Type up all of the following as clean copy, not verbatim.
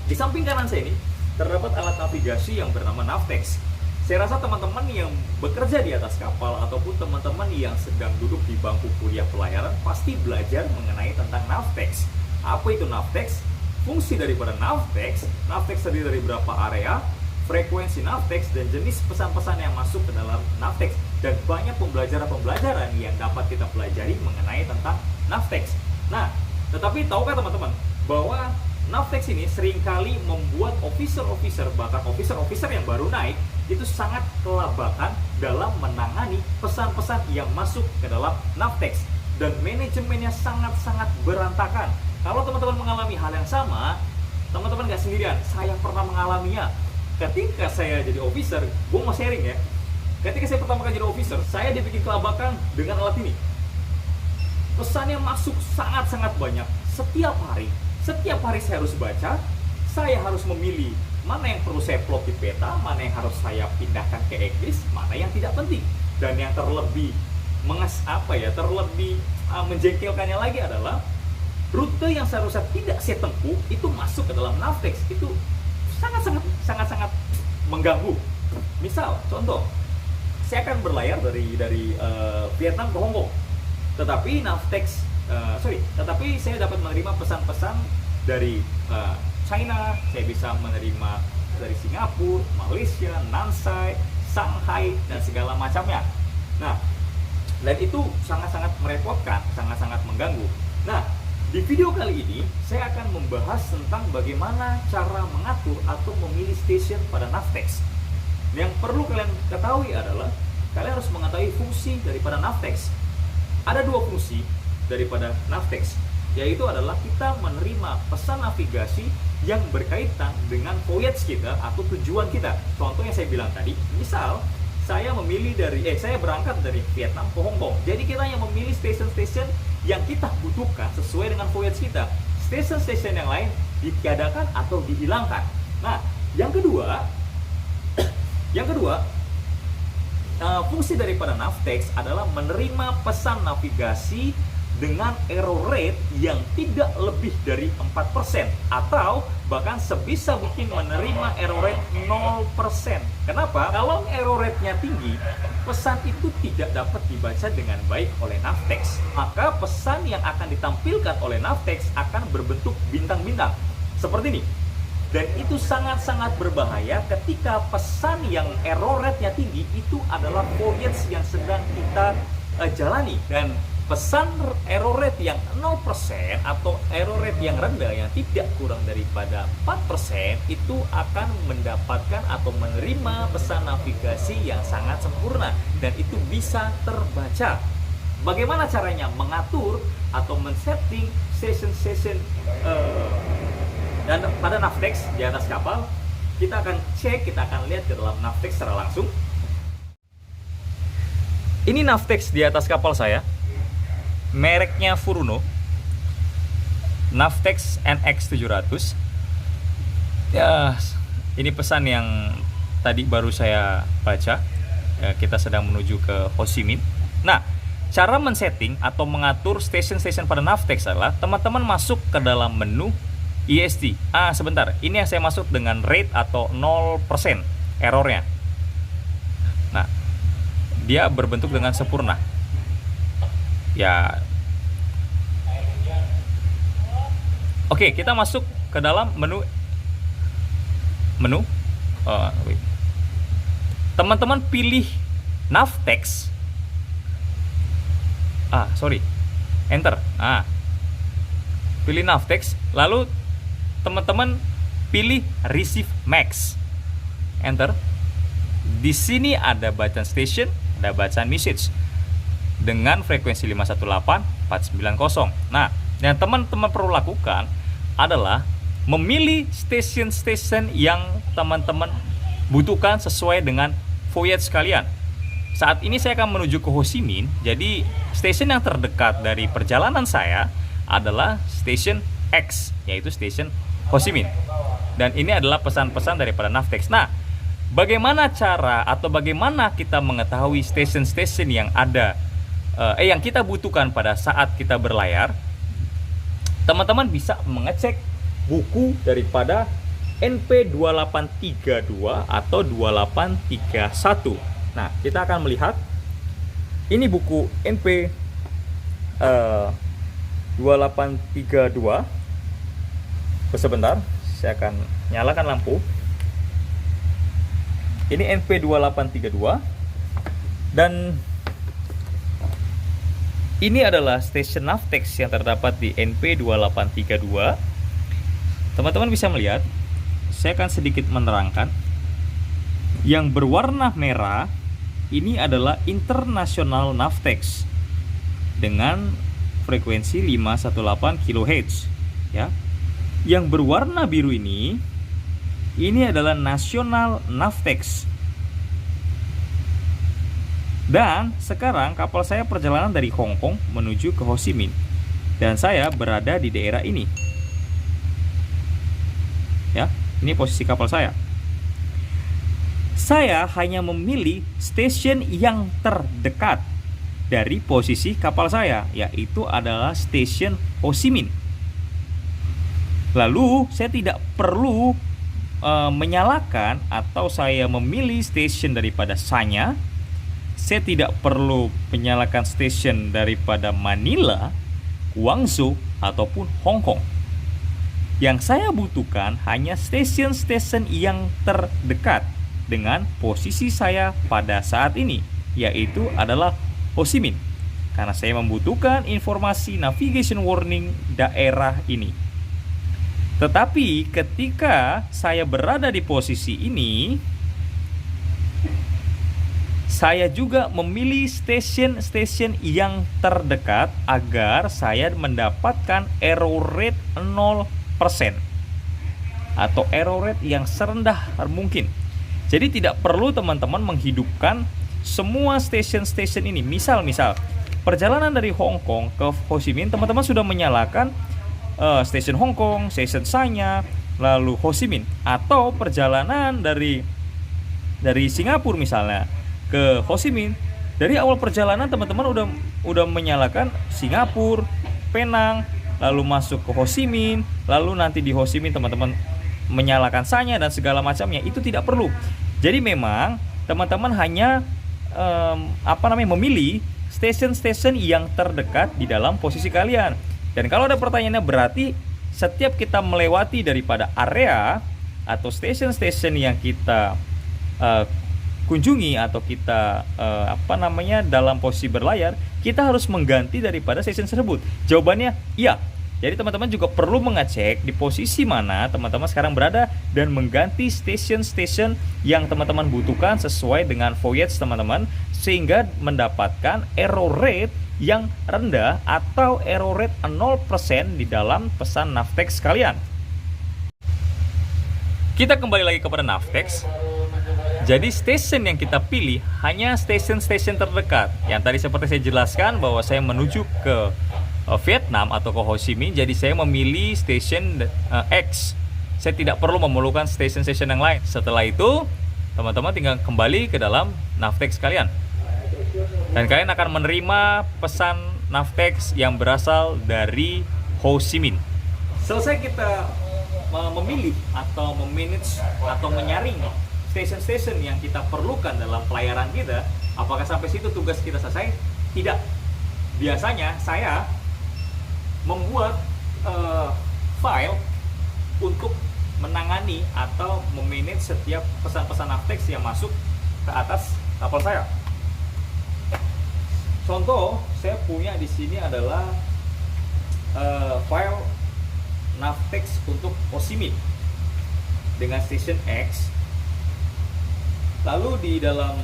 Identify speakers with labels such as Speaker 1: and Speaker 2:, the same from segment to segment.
Speaker 1: Di samping kanan saya ini terdapat alat navigasi yang bernama Navtex. Saya rasa teman-teman yang bekerja di atas kapal ataupun teman-teman yang sedang duduk di bangku kuliah pelayaran pasti belajar mengenai tentang Navtex. Apa itu Navtex? Fungsi daripada Navtex terdiri dari beberapa area, frekuensi Navtex, dan jenis pesan-pesan yang masuk ke dalam Navtex. Dan banyak pembelajaran-pembelajaran yang dapat kita pelajari mengenai tentang Navtex. Nah, tetapi tahukah teman-teman bahwa Navtex ini seringkali membuat officer-officer, bahkan officer-officer yang baru naik, itu sangat kelabakan dalam menangani pesan-pesan yang masuk ke dalam Navtex. Dan manajemennya sangat-sangat berantakan. Kalau teman-teman mengalami hal yang sama, teman-teman gak sendirian. Saya pernah mengalaminya. Ketika saya jadi officer, gue mau sharing ya. Ketika saya pertama kali jadi officer, saya dibikin kelabakan dengan alat ini. Pesannya masuk sangat-sangat banyak. Setiap hari saya harus baca, saya harus memilih mana yang perlu saya plot di peta, mana yang harus saya pindahkan ke Inggris, mana yang tidak penting. Dan yang terlebih menjengkelkannya lagi adalah rute yang seharusnya tidak saya tempuh itu masuk ke dalam Navtex. Itu sangat-sangat mengganggu. Misal, contoh, saya akan berlayar dari Vietnam ke Hong Kong. Tetapi tetapi saya dapat menerima pesan-pesan dari China, saya bisa menerima dari Singapura, Malaysia, Nansai, Shanghai, dan segala macamnya. Nah, dan itu sangat-sangat merepotkan, sangat-sangat mengganggu. Nah, di video kali ini saya akan membahas tentang bagaimana cara mengatur atau memilih station pada Navtex. Yang perlu kalian ketahui adalah kalian harus mengetahui fungsi daripada Navtex. Ada dua fungsi daripada Navtex, yaitu adalah kita menerima pesan navigasi yang berkaitan dengan voyage kita atau tujuan kita. Contoh yang saya bilang tadi, misal saya berangkat dari Vietnam ke Hong Kong. Jadi kita yang memilih station-station yang kita butuhkan sesuai dengan voyage kita. Station-station yang lain ditiadakan atau dihilangkan. Nah, yang kedua, fungsi daripada Navtex adalah menerima pesan navigasi dengan error rate yang tidak lebih dari 4% atau bahkan sebisa mungkin menerima error rate 0%. Kenapa? Kalau error rate-nya tinggi, pesan itu tidak dapat dibaca dengan baik oleh Navtex. Maka pesan yang akan ditampilkan oleh Navtex akan berbentuk bintang-bintang seperti ini. Dan itu sangat-sangat berbahaya ketika pesan yang error rate-nya tinggi itu adalah voyage yang sedang kita jalani. Dan pesan error rate yang 0% atau error rate yang rendah yang tidak kurang daripada 4% itu akan mendapatkan atau menerima pesan navigasi yang sangat sempurna dan itu bisa terbaca. Bagaimana caranya mengatur atau men-setting session dan pada Navtex di atas kapal? Kita akan lihat ke dalam Navtex secara langsung. Ini Navtex di atas kapal saya, mereknya Furuno, Navtex NX700. Ya, ini pesan yang tadi baru saya baca. Kita sedang menuju ke Ho Chi Minh. Nah, cara men-setting atau mengatur station-station pada Navtex adalah teman-teman masuk ke dalam menu EST. Sebentar, ini yang saya maksud dengan rate atau 0% errornya. Nah, dia berbentuk dengan sempurna. Ya, oke, kita masuk ke dalam menu. Teman-teman pilih Navtex. Enter. Pilih Navtex, lalu teman-teman pilih Receive Max. Enter. Di sini ada bacaan station, ada bacaan message dengan frekuensi 518-490. Nah, yang teman-teman perlu lakukan adalah memilih station-station yang teman-teman butuhkan sesuai dengan voyage kalian. Saat ini saya akan menuju ke Ho Chi Minh, jadi station yang terdekat dari perjalanan saya adalah station X, yaitu station Ho Chi Minh. Dan ini adalah pesan-pesan daripada Navtex. Nah, bagaimana cara atau bagaimana kita mengetahui station-station yang ada yang kita butuhkan pada saat kita berlayar? Teman-teman bisa mengecek buku daripada NP2832 atau 2831. Nah, kita akan melihat ini buku NP 2832. Sebentar, saya akan nyalakan lampu. Ini NP2832 dan ini adalah stasiun Navtex yang terdapat di NP2832. Teman-teman bisa melihat, saya akan sedikit menerangkan. Yang berwarna merah ini adalah internasional Navtex dengan frekuensi 518 kHz, ya. Yang berwarna biru ini adalah nasional Navtex. Dan sekarang kapal saya perjalanan dari Hong Kong menuju ke Ho Chi Minh dan saya berada di daerah ini. Ya, ini posisi kapal saya. Saya hanya memilih stasiun yang terdekat dari posisi kapal saya, yaitu adalah stasiun Ho Chi Minh. Lalu saya tidak perlu menyalakan atau saya memilih stasiun daripada Sanya. Saya tidak perlu menyalakan stasiun daripada Manila, Guangzhou, ataupun Hong Kong. Yang saya butuhkan hanya stasiun-stasiun yang terdekat dengan posisi saya pada saat ini, yaitu adalah Ho Chi Minh. Karena saya membutuhkan informasi navigation warning daerah ini. Tetapi ketika saya berada di posisi ini, saya juga memilih stasiun-stasiun yang terdekat agar saya mendapatkan error rate 0% atau error rate yang serendah mungkin. Jadi tidak perlu teman-teman menghidupkan semua stasiun-stasiun ini. Misal perjalanan dari Hong Kong ke Ho Chi Minh, teman-teman sudah menyalakan stasiun Hong Kong, stasiun Sanya, lalu Ho Chi Minh. Atau perjalanan dari Singapura misalnya ke Ho Chi Minh, dari awal perjalanan teman-teman udah menyalakan Singapura, Penang, lalu masuk ke Ho Chi Minh, lalu nanti di Ho Chi Minh teman-teman menyalakan Sanya dan segala macamnya. Itu tidak perlu. Jadi memang teman-teman hanya memilih stasiun-stasiun yang terdekat di dalam posisi kalian. Dan kalau ada pertanyaannya, berarti setiap kita melewati daripada area atau stasiun-stasiun yang kita kunjungi atau kita dalam posisi berlayar, kita harus mengganti daripada stasiun tersebut. Jawabannya iya. Jadi teman-teman juga perlu mengecek di posisi mana teman-teman sekarang berada dan mengganti stasiun-stasiun yang teman-teman butuhkan sesuai dengan voyage teman-teman, sehingga mendapatkan error rate yang rendah atau error rate 0% di dalam pesan Navtex kalian. Kita kembali lagi kepada Navtex. Jadi stasiun yang kita pilih hanya stasiun-stasiun terdekat. Yang tadi seperti saya jelaskan bahwa saya menuju ke Vietnam atau ke Ho Chi Minh, jadi saya memilih stasiun X. Saya tidak perlu memerlukan stasiun-stasiun yang lain. Setelah itu, teman-teman tinggal kembali ke dalam Navtex kalian. Dan kalian akan menerima pesan Navtex yang berasal dari Ho Chi Minh. Selesai kita memilih atau memanage atau menyaring stasiun-stasiun yang kita perlukan dalam pelayaran kita, apakah sampai situ tugas kita selesai? Tidak. Biasanya saya membuat file untuk menangani atau memanage setiap pesan-pesan Navtex yang masuk ke atas kapal saya. Contoh, saya punya di sini adalah file Navtex untuk Ho Chi Minh dengan stasiun X. Lalu di dalam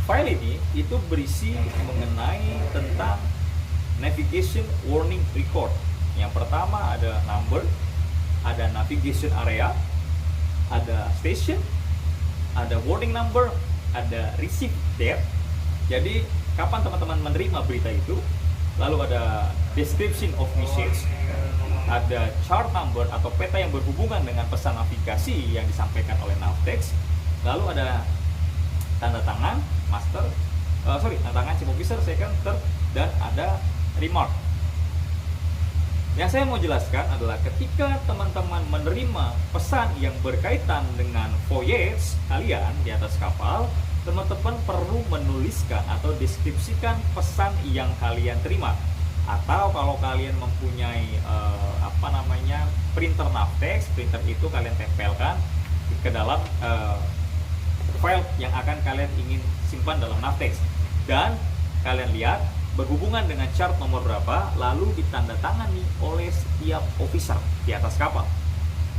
Speaker 1: file ini itu berisi mengenai tentang navigation warning record. Yang pertama ada number, ada navigation area, ada station, ada warning number, ada receive date. Jadi kapan teman-teman menerima berita itu, lalu ada description of message, ada chart number atau peta yang berhubungan dengan pesan navigasi yang disampaikan oleh Navtex, lalu ada tanda tangan master, tanda tangan chief officer, second, third, dan ada remark. Yang saya mau jelaskan adalah ketika teman-teman menerima pesan yang berkaitan dengan voyage kalian di atas kapal, teman-teman perlu menuliskan atau deskripsikan pesan yang kalian terima. Atau kalau kalian mempunyai printer Navtex, printer itu kalian tempelkan ke dalam file yang akan kalian ingin simpan dalam Navtex, dan kalian lihat berhubungan dengan chart nomor berapa, lalu ditandatangani oleh setiap officer di atas kapal,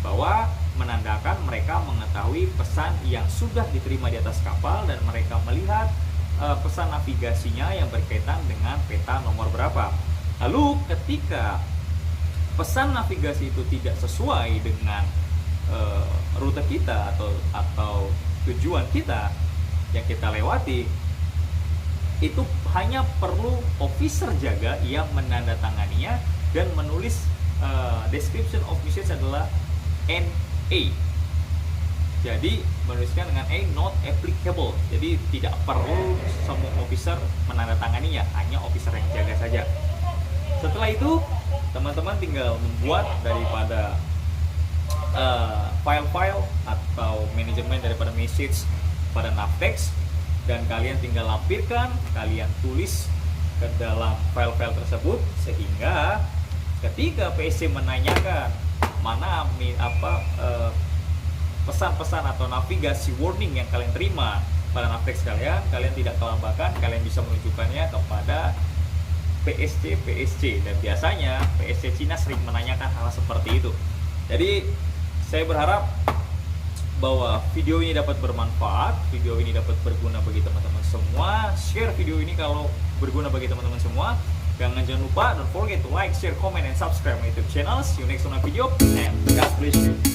Speaker 1: bahwa menandakan mereka mengetahui pesan yang sudah diterima di atas kapal dan mereka melihat pesan navigasinya yang berkaitan dengan peta nomor berapa. Lalu ketika pesan navigasi itu tidak sesuai dengan rute kita atau tujuan kita yang kita lewati, itu hanya perlu officer jaga yang menandatanganinya dan menulis description of message adalah NA. Jadi menuliskan dengan A, not applicable. Jadi tidak perlu semua officer menandatanganinya, hanya officer yang jaga saja. Setelah itu teman-teman tinggal membuat daripada file-file atau manajemen daripada message pada Navtex, dan kalian tinggal lampirkan, kalian tulis ke dalam file-file tersebut, sehingga ketika PSC menanyakan mana pesan-pesan atau navigasi warning yang kalian terima pada Navtex kalian tidak kelambatan, kalian bisa menunjukkannya kepada PSC, dan biasanya PSC Cina sering menanyakan hal seperti itu. Jadi saya berharap bahwa video ini dapat bermanfaat, video ini dapat berguna bagi teman-teman semua. Share video ini kalau berguna bagi teman-teman semua. Jangan lupa, don't forget to like, share, comment, and subscribe my YouTube channel. See you next on a video, and God bless you.